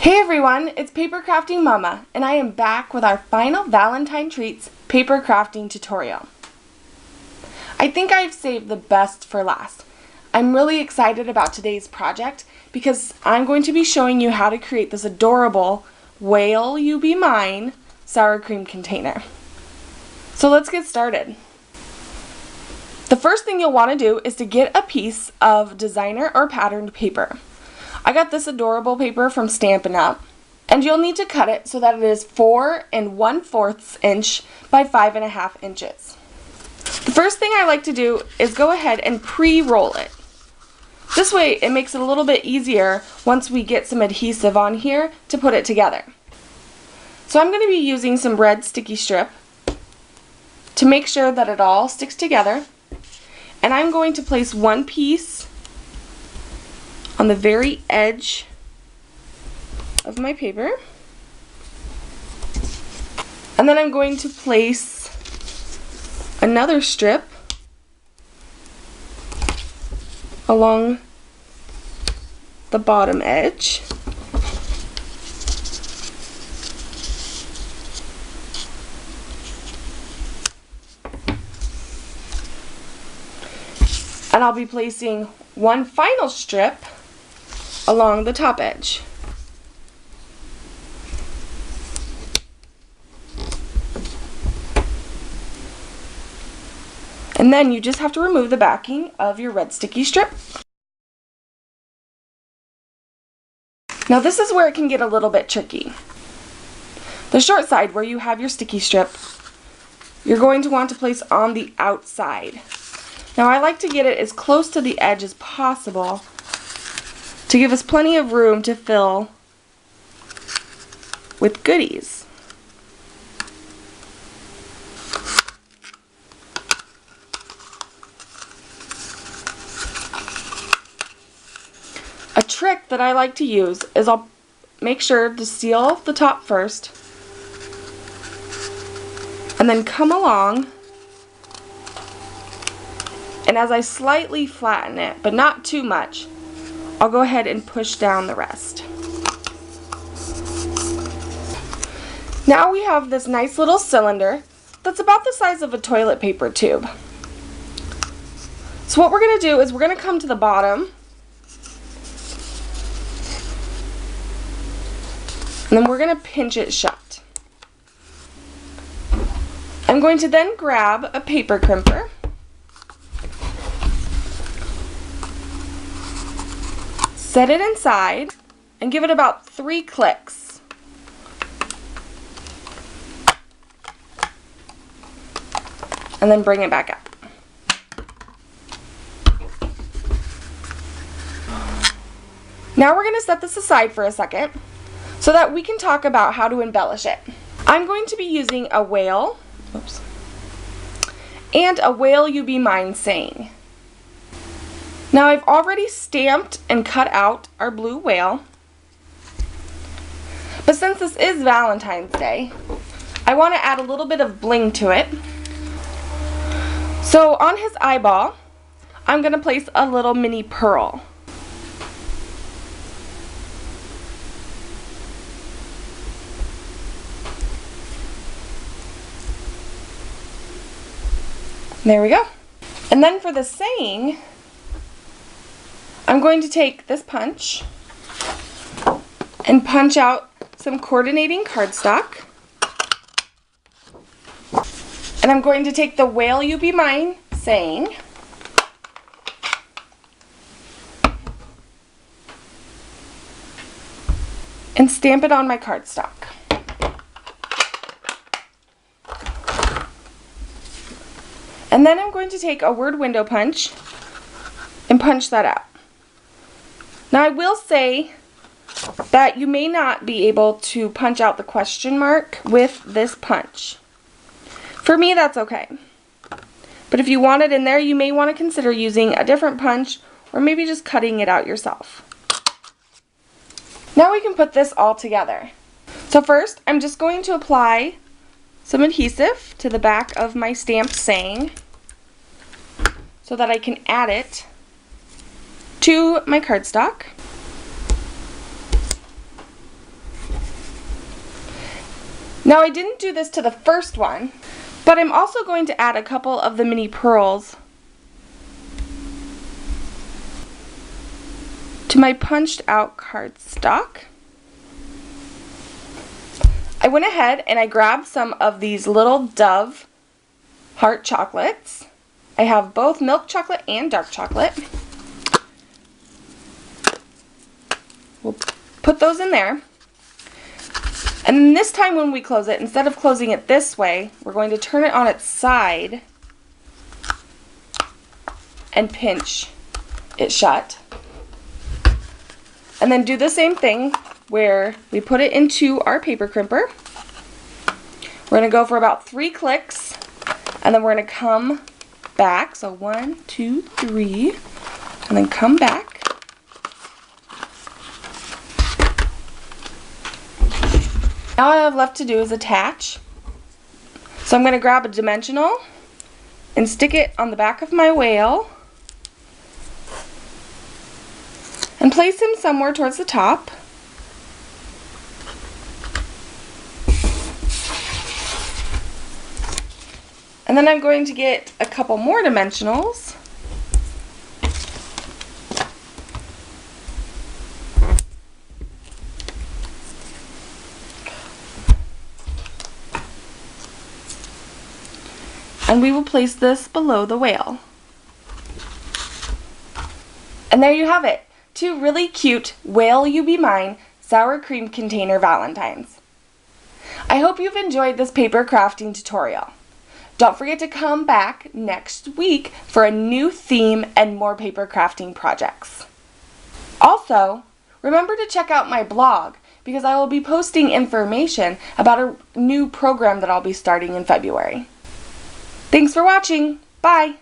Hey everyone, it's Paper Crafting Mama, and I am back with our final Valentine Treats paper crafting tutorial. I think I've saved the best for last. I'm really excited about today's project because I'm going to be showing you how to create this adorable Whale You Be Mine sour cream container. So let's get started. The first thing you'll want to do is to get a piece of designer or patterned paper. I got this adorable paper from Stampin' Up, and you'll need to cut it so that it is 4 1/4 inch by 5.5 inches. The first thing I like to do is go ahead and pre-roll it. This way it makes it a little bit easier once we get some adhesive on here to put it together. So I'm going to be using some red sticky strip to make sure that it all sticks together, and I'm going to place one piece on the very edge of my paper, and then I'm going to place another strip along the bottom edge, and I'll be placing one final strip along the top edge. And then you just have to remove the backing of your red sticky strip. Now this is where it can get a little bit tricky. The short side where you have your sticky strip, you're going to want to place on the outside. Now I like to get it as close to the edge as possible to give us plenty of room to fill with goodies. A trick that I like to use is I'll make sure to seal the top first and then come along, and as I slightly flatten it, but not too much, I'll go ahead and push down the rest. Now we have this nice little cylinder that's about the size of a toilet paper tube. So what we're going to do is we're going to come to the bottom, and then we're going to pinch it shut. I'm going to then grab a paper crimper, set it inside, and give it about 3 clicks. And then bring it back up. Now we're going to set this aside for a second so that we can talk about how to embellish it. I'm going to be using a whale, and a Whale You Be Mine saying. Now I've already stamped and cut out our blue whale, but since this is Valentine's Day, I want to add a little bit of bling to it. So on his eyeball, I'm going to place a little mini pearl. There we go. And then for the saying, I'm going to take this punch and punch out some coordinating cardstock. And I'm going to take the Whale You Be Mine saying and stamp it on my cardstock. And then I'm going to take a word window punch and punch that out. Now I will say that you may not be able to punch out the question mark with this punch. For me, that's okay. But if you want it in there, you may want to consider using a different punch or maybe just cutting it out yourself. Now we can put this all together. So first, I'm just going to apply some adhesive to the back of my stamped saying so that I can add it to my cardstock. Now I didn't do this to the first one, but I'm also going to add a couple of the mini pearls to my punched out cardstock. I went ahead and I grabbed some of these little Dove heart chocolates. I have both milk chocolate and dark chocolate. We'll put those in there. And this time when we close it, instead of closing it this way, we're going to turn it on its side and pinch it shut. And then do the same thing where we put it into our paper crimper. We're going to go for about 3 clicks, and then we're going to come back. So 1, 2, 3, and then come back. Now all I have left to do is attach. So I'm going to grab a dimensional and stick it on the back of my whale and place him somewhere towards the top. And then I'm going to get a couple more dimensionals and we will place this below the whale. And there you have it, 2 really cute Whale You Be Mine sour cream container Valentines. I hope you've enjoyed this paper crafting tutorial. Don't forget to come back next week for a new theme and more paper crafting projects. Also, remember to check out my blog because I will be posting information about a new program that I'll be starting in February. Thanks for watching. Bye.